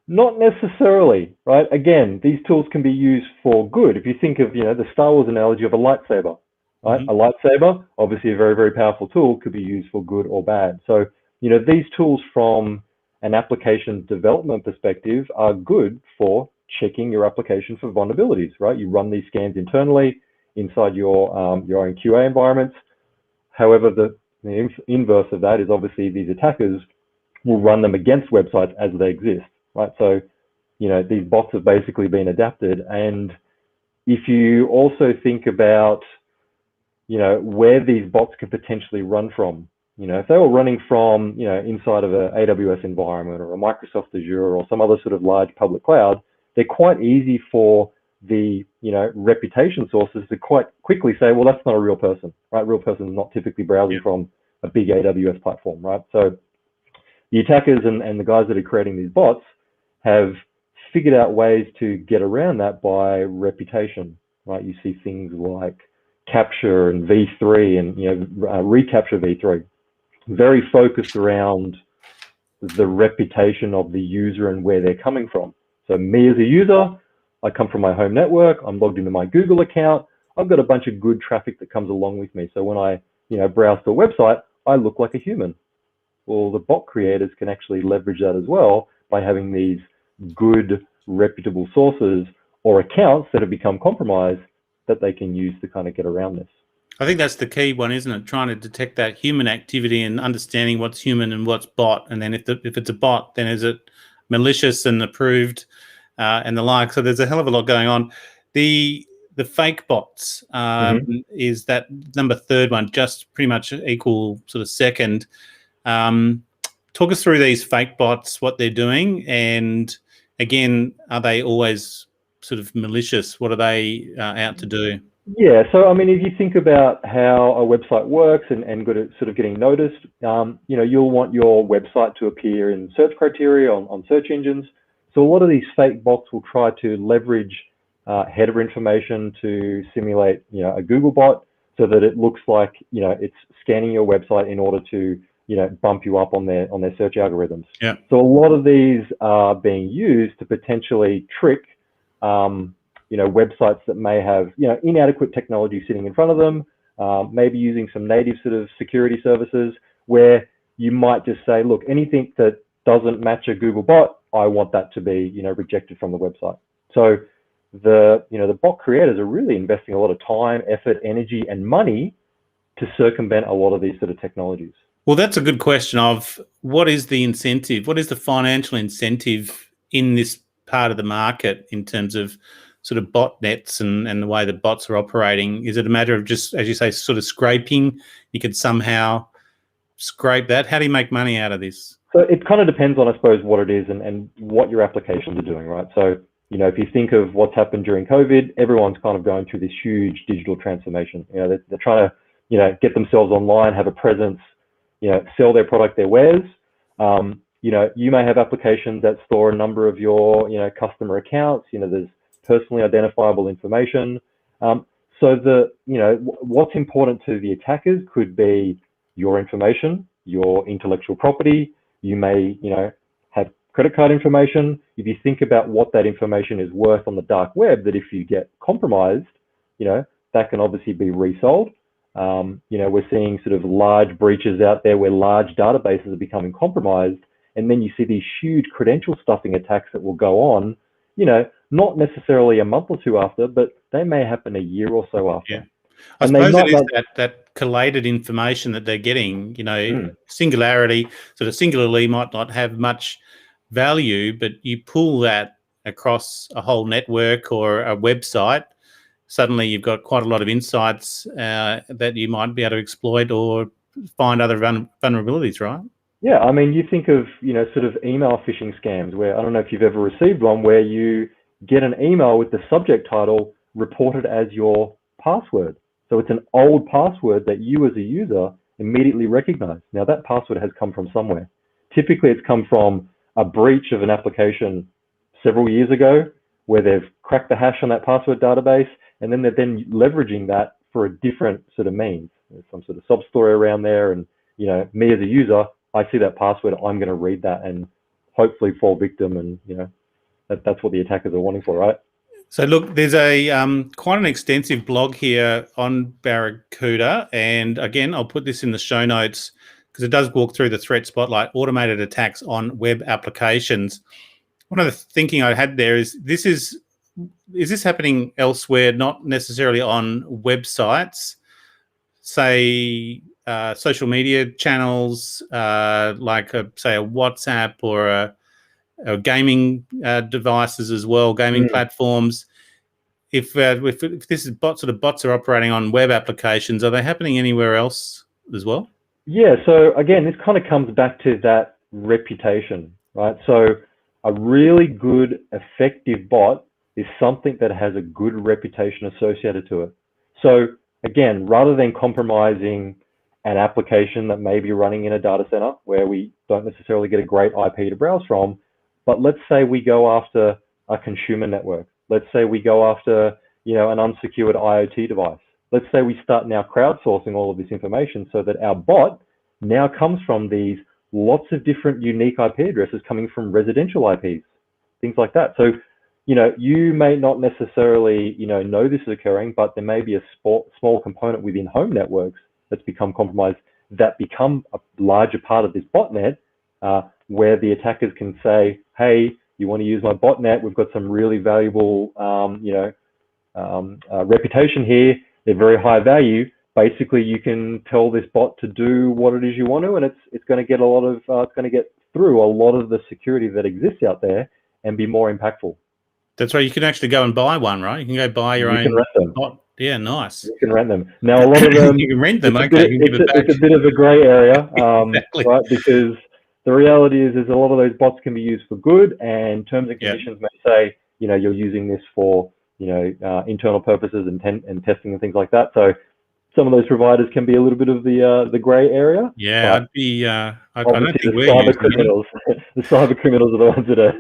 Not necessarily, right? Again, these tools can be used for good. If you think of, the Star Wars analogy of a lightsaber, right? A lightsaber, obviously a very, very powerful tool, could be used for good or bad. So, these tools from an application development perspective are good for checking your application for vulnerabilities, right? You run these scans internally inside your own QA environments. However, the inverse of that is obviously these attackers will run them against websites as they exist, right? So, these bots have basically been adapted. And if you also think about, where these bots could potentially run from, if they were running from, inside of an AWS environment or a Microsoft Azure or some other sort of large public cloud, they're quite easy for the, reputation sources to quite quickly say, well, that's not a real person, right? Real person is not typically browsing from a big AWS platform, right? So the attackers and the guys that are creating these bots have figured out ways to get around that by reputation, right? You see things like capture and V3 and, recapture V3. Very focused around the reputation of the user and where they're coming from. So me as a user, I come from my home network, I'm logged into my Google account, I've got a bunch of good traffic that comes along with me. So when I, browse to a website, I look like a human. Well, the bot creators can actually leverage that as well by having these good, reputable sources or accounts that have become compromised that they can use to kind of get around this. I think that's the key one, isn't it? Trying to detect that human activity and understanding what's human and what's bot. And then if it's a bot, then is it malicious and approved and the like? So there's a hell of a lot going on. The fake bots is that number third one, just pretty much equal sort of second. Talk us through these fake bots, what they're doing, and again, are they always sort of malicious? What are they out to do? Yeah, so I mean, if you think about how a website works and good at sort of getting noticed, you know, you'll want your website to appear in search criteria on search engines. So a lot of these fake bots will try to leverage header information to simulate, you know, a Google bot so that it looks like, you know, it's scanning your website in order to, you know, bump you up on their search algorithms. Yeah. So a lot of these are being used to potentially trick you know, websites that may have, you know, inadequate technology sitting in front of them, maybe using some native sort of security services where you might just say, look, anything that doesn't match a Google bot, I want that to be, you know, rejected from the website. So you know, the bot creators are really investing a lot of time, effort, energy, and money to circumvent a lot of these sort of technologies. Well, that's a good question of what is the incentive? What is the financial incentive in this part of the market in terms of sort of botnets and the way the bots are operating? Is it a matter of just, as you say, sort of scraping? You could somehow scrape that. How do you make money out of this? So it kind of depends on, I suppose, what it is and what your applications are doing, right? So, you know, if you think of what's happened during COVID, everyone's kind of going through this huge digital transformation. You know, they're trying to, you know, get themselves online, have a presence, you know, sell their product, their wares. You know, you may have applications that store a number of your, you know, customer accounts. You know, there's personally identifiable information. So you know, what's important to the attackers could be your information, your intellectual property. You may, you know, have credit card information. If you think about what that information is worth on the dark web, that if you get compromised, you know, that can obviously be resold. You know, we're seeing sort of large breaches out there where large databases are becoming compromised. And then you see these huge credential stuffing attacks that will go on, you know, not necessarily a month or two after, but they may happen a year or so after. Yeah. I suppose it is that collated information that they're getting, you know, singularity, sort of singularly might not have much value, but you pull that across a whole network or a website, suddenly you've got quite a lot of insights that you might be able to exploit or find other vulnerabilities, right? Yeah, I mean, you think of, you know, sort of email phishing scams where, I don't know if you've ever received one, where you get an email with the subject title reported as your password. So it's an old password that you as a user immediately recognize. Now that password has come from somewhere. Typically it's come from a breach of an application several years ago where they've cracked the hash on that password database, and then they're then leveraging that for a different sort of means. There's some sort of sub story around there, and, you know, me as a user, I see that password, I'm going to read that and hopefully fall victim, and, you know, that's what the attackers are wanting for, right? So look, there's a quite an extensive blog here on Barracuda, and again, I'll put this in the show notes because it does walk through the threat spotlight, automated attacks on web applications. One of the thinking I had there is this happening elsewhere, not necessarily on websites, say social media channels like say a WhatsApp or gaming devices as well, gaming platforms. If this is bots are operating on web applications, are they happening anywhere else as well? Yeah, so again, this kind of comes back to that reputation, right? So a really good, effective bot is something that has a good reputation associated to it. So again, rather than compromising an application that may be running in a data center where we don't necessarily get a great IP to browse from, but let's say we go after a consumer network. Let's say we go after, you know, an unsecured IoT device. Let's say we start now crowdsourcing all of this information so that our bot now comes from these lots of different unique IP addresses coming from residential IPs, things like that. So, you know, you may not necessarily, you know this is occurring, but there may be a small component within home networks that's become compromised that become a larger part of this botnet, where the attackers can say, hey, you want to use my botnet? We've got some really valuable, reputation here. They're very high value. basically you can tell this bot to do what it is you want to, and it's going to get it's going to get through a lot of the security that exists out there and be more impactful. That's right. You can actually go and buy one, right? You can go buy your own. You can rent them. bot. Yeah, nice. You can rent them. Now, a lot of them you can rent them. Okay, you can give it back. It's a bit of a grey area, Exactly. right? Because the reality is a lot of those bots can be used for good, and terms and conditions may say, you're using this for, internal purposes and testing and things like that. So some of those providers can be a little bit of the grey area. Yeah, I'd be. I don't think the we're cyber criminals. The cyber criminals are the ones that are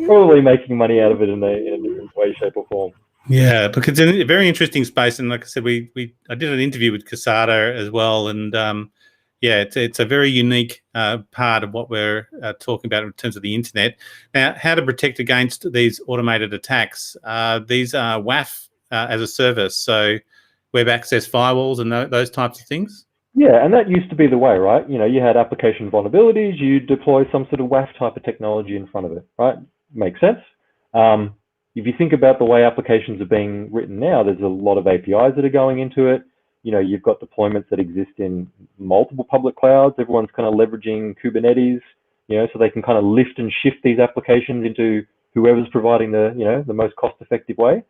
probably making money out of it in a different way, shape, or form. Yeah, look, it's a very interesting space, and like I said, I did an interview with Casada as well, and it's a very unique part of what we're talking about in terms of the internet. Now, how to protect against these automated attacks? These are WAF as a service, so web access firewalls and those types of things. Yeah, and that used to be the way, right? You had application vulnerabilities, you deploy some sort of WAF type of technology in front of it, right? Makes sense. If you think about the way applications are being written now, there's a lot of APIs that are going into it. You've got deployments that exist in multiple public clouds. Everyone's kind of leveraging Kubernetes, so they can kind of lift and shift these applications into whoever's providing the most cost-effective way.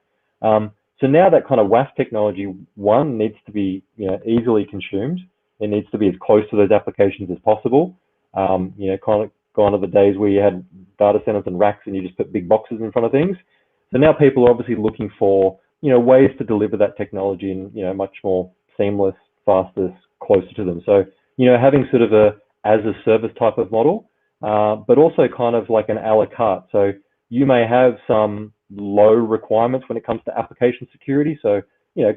So now that kind of WAF technology, one, needs to be easily consumed. It needs to be as close to those applications as possible. Kind of gone are the days where you had data centers and racks and you just put big boxes in front of things. So now people are obviously looking for, ways to deliver that technology in, much more seamless, faster, closer to them. So, having sort of a as a service type of model, but also kind of like an a la carte. So you may have some low requirements when it comes to application security. So,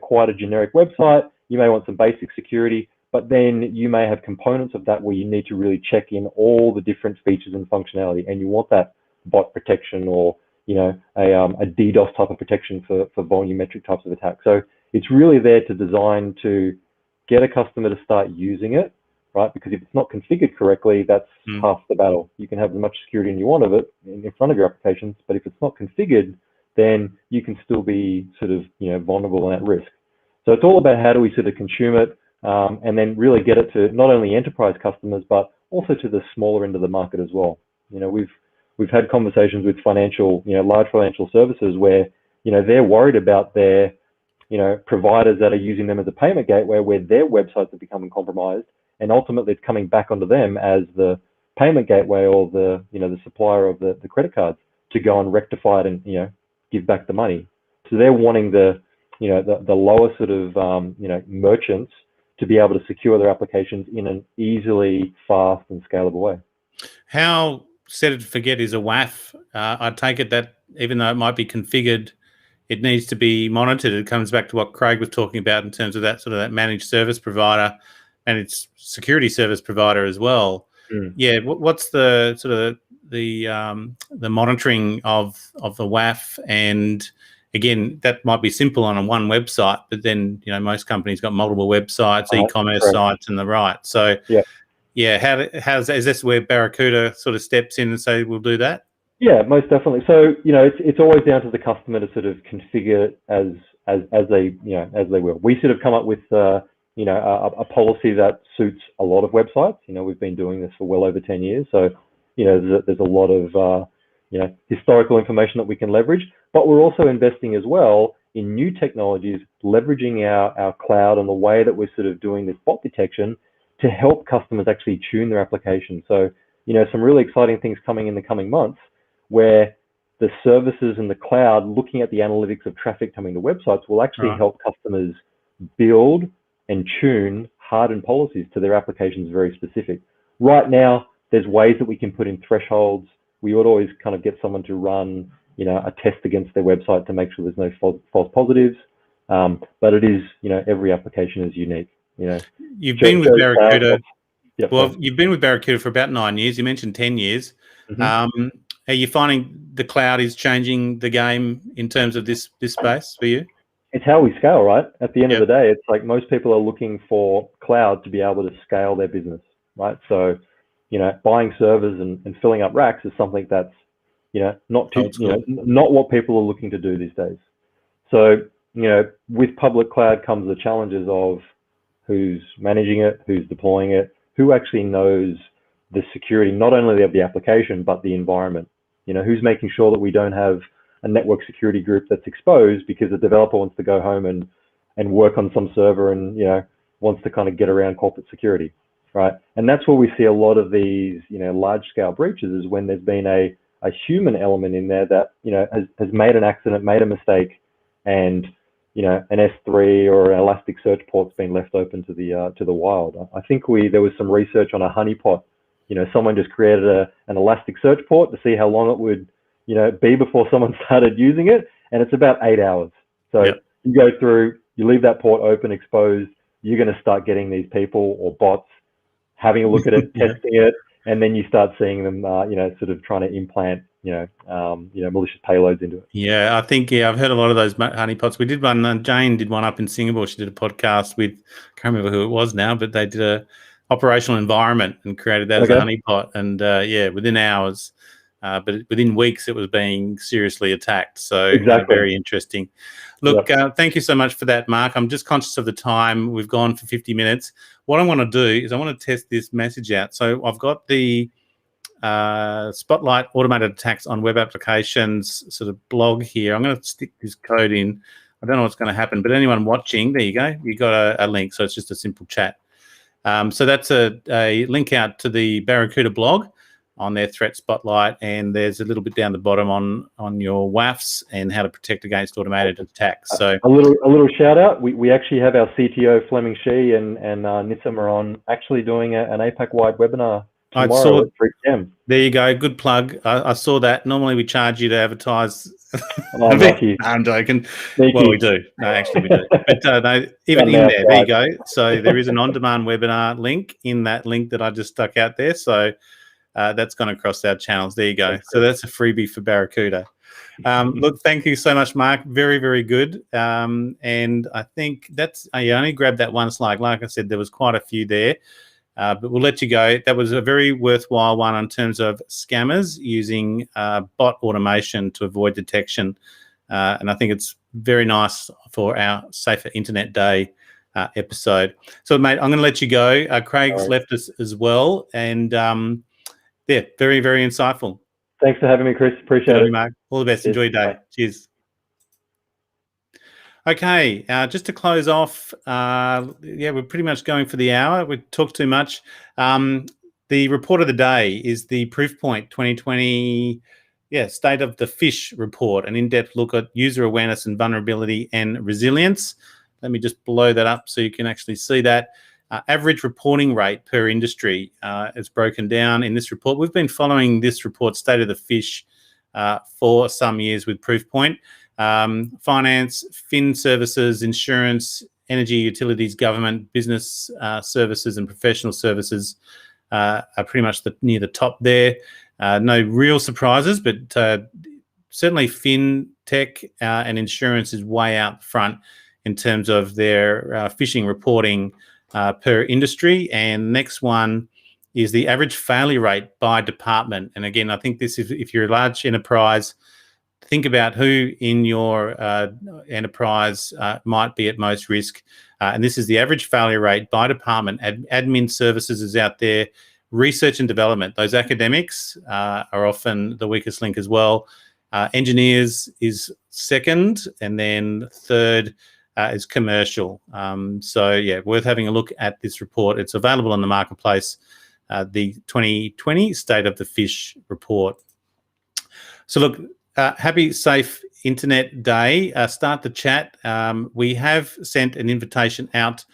quite a generic website, you may want some basic security, but then you may have components of that where you need to really check in all the different features and functionality, and you want that bot protection or a DDoS type of protection for volumetric types of attacks. So it's really there to design to get a customer to start using it, right? Because if it's not configured correctly, that's half the battle. You can have as much security as you want of it in front of your applications, but if it's not configured, then you can still be sort of vulnerable and at risk. So it's all about how do we sort of consume it, and then really get it to not only enterprise customers, but also to the smaller end of the market as well. We've had conversations with large financial services where, they're worried about their, providers that are using them as a payment gateway where their websites are becoming compromised, and ultimately it's coming back onto them as the payment gateway or the, the supplier of the credit cards to go and rectify it and, give back the money. So they're wanting the lower sort of, merchants to be able to secure their applications in an easily, fast and scalable way. How set it to forget is a WAF? I take it that even though it might be configured, it needs to be monitored. It comes back to what Craig was talking about in terms of that sort of that managed service provider and its security service provider as well. Yeah, what's the sort of the monitoring of the WAF? And again, that might be simple on one website, but then most companies got multiple websites, e-commerce sites, and the right. So is this where Barracuda sort of steps in and say we'll do that? Yeah, most definitely. So it's always down to the customer to sort of configure it as they will. We sort of come up with a policy that suits a lot of websites. We've been doing this for well over 10 years, so there's a lot of historical information that we can leverage. But we're also investing as well in new technologies, leveraging our cloud and the way that we're sort of doing this bot detection to help customers actually tune their application. So, some really exciting things coming in the coming months where the services in the cloud looking at the analytics of traffic coming to websites will actually help customers build and tune hardened policies to their applications very specific. Right now, there's ways that we can put in thresholds. We would always kind of get someone to run, a test against their website to make sure there's no false positives. But it is, every application is unique. You've been with Barracuda. You've been with Barracuda for about 9 years. You mentioned 10 years. Are you finding the cloud is changing the game in terms of this space for you? It's how we scale, right? At the end of the day, it's like most people are looking for cloud to be able to scale their business, right? So, buying servers and filling up racks is something that's, not what people are looking to do these days. So, with public cloud comes the challenges of who's managing it, who's deploying it, who actually knows the security, not only of the application, but the environment. Who's making sure that we don't have a network security group that's exposed because the developer wants to go home and work on some server and, wants to kind of get around corporate security, right? And that's where we see a lot of these, large scale breaches, is when there's been a human element in there that, has made an accident, made a mistake, and, an S3 or an Elasticsearch port's been left open to the wild. I think there was some research on a honeypot. Someone just created an Elasticsearch port to see how long it would, be before someone started using it, and it's about 8 hours. So you go through, you leave that port open, exposed, you're going to start getting these people or bots having a look at it, testing it, and then you start seeing them, sort of trying to implant, malicious payloads into it. Yeah, I think, I've heard a lot of those honeypots. We did one, Jane did one up in Singapore. She did a podcast with, I can't remember who it was now, but they did a operational environment and created that as a honeypot. And within hours, but within weeks, it was being seriously attacked. So very interesting. Look, thank you so much for that, Mark. I'm just conscious of the time. We've gone for 50 minutes. What I want to do is I want to test this message out. So I've got the Spotlight Automated Attacks on Web Applications sort of blog here. I'm going to stick this code in. I don't know what's going to happen, but anyone watching, there you go. You got a link. So it's just a simple chat. So that's a link out to the Barracuda blog on their threat spotlight, and there's a little bit down the bottom on your WAFs and how to protect against automated attacks. So a little shout out. We actually have our CTO Fleming Shee and Nitsam are on actually doing an APAC wide webinar tomorrow at 3 p.m. There you go. Good plug. I saw that. Normally we charge you to advertise. Oh, lucky. I'm joking. Thank well, you. We do. No, actually we do. But no, even in there, there you go. So there is an on-demand webinar link in that link that I just stuck out there. So that's gone across our channels. There you go. So that's a freebie for Barracuda. Look, thank you so much, Mark. Very, very good. And I think I only grabbed that one slide. Like I said, there was quite a few there. But we'll let you go. That was a very worthwhile one in terms of scammers using bot automation to avoid detection. And I think it's very nice for our Safer Internet Day episode. So, mate, I'm going to let you go. Craig's left us as well. And, very, very insightful. Thanks for having me, Chris. Appreciate it. Mark. All the best. Cheers. Enjoy your day. Bye. Cheers. Okay, just to close off, we're pretty much going for the hour. We talked too much. The report of the day is the Proofpoint 2020 State of the Fish report, an in-depth look at user awareness and vulnerability and resilience. Let me just blow that up so you can actually see that. Average reporting rate per industry is broken down in this report. We've been following this report, State of the Fish, for some years with Proofpoint. Finance, fin services, insurance, energy, utilities, government, business services and professional services are pretty much near the top there. No real surprises, but certainly fintech and insurance is way out front in terms of their phishing reporting per industry. And next one is the average failure rate by department. And again, I think this is, if you're a large enterprise, think about who in your enterprise might be at most risk. And this is the average failure rate by department. Admin services is out there. Research and development, those academics are often the weakest link as well. Engineers is second, and then third is commercial. Worth having a look at this report. It's available on the marketplace, the 2020 State of the Fish report. So look, happy Safe Internet Day. Start the chat. We have sent an invitation out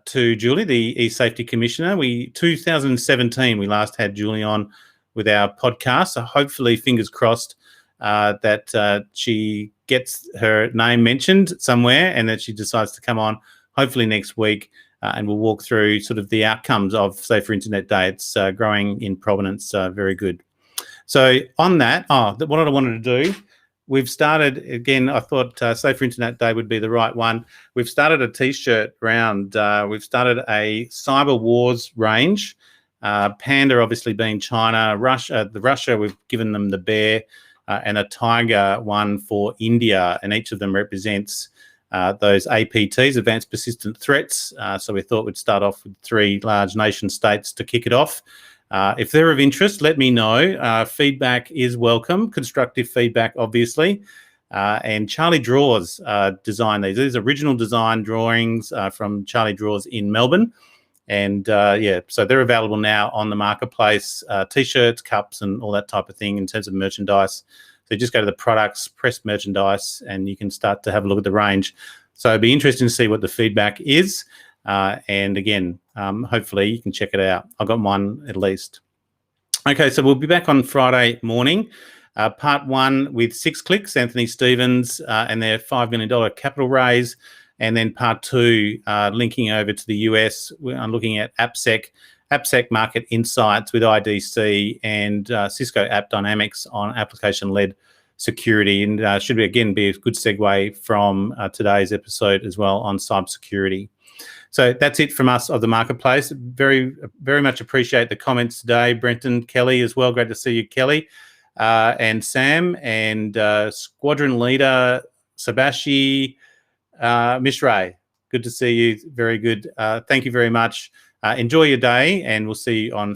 to Julie, the eSafety Commissioner. 2017, we last had Julie on with our podcast. So hopefully, fingers crossed, that she gets her name mentioned somewhere and that she decides to come on hopefully next week. And we'll walk through sort of the outcomes of Safer Internet Day. It's growing in provenance, very good. So on that, what I wanted to do, we've started, again, I thought Safer Internet Day would be the right one. We've started a T-shirt round. We've started a Cyber Wars range. Panda obviously being China. Russia, we've given them the bear and a tiger one for India, and each of them represents those APTs, Advanced Persistent Threats. So we thought we'd start off with 3 large nation states to kick it off. If they're of interest, let me know. Feedback is welcome, constructive feedback, obviously. And Charlie Draws designed these. These are original design drawings from Charlie Draws in Melbourne. And so they're available now on the marketplace, T-shirts, cups, and all that type of thing in terms of merchandise. So just go to the products, press merchandise, and you can start to have a look at the range. So it'd be interesting to see what the feedback is. And again, hopefully you can check it out. I got mine at least. Okay, so we'll be back on Friday morning. Part 1 with 6 Clicks, Anthony Stevens, and their $5 million capital raise. And then part 2, linking over to the US. I'm looking at AppSec Market Insights with IDC and Cisco App Dynamics on application-led security. And should again be a good segue from today's episode as well on cybersecurity. So that's it from us of the marketplace. Very, very much appreciate the comments today. Brenton, Kelly as well. Great to see you, Kelly, and Sam, and Squadron Leader Sabashi Mishray. Good to see you. Very good. Thank you very much. Enjoy your day, and we'll see you on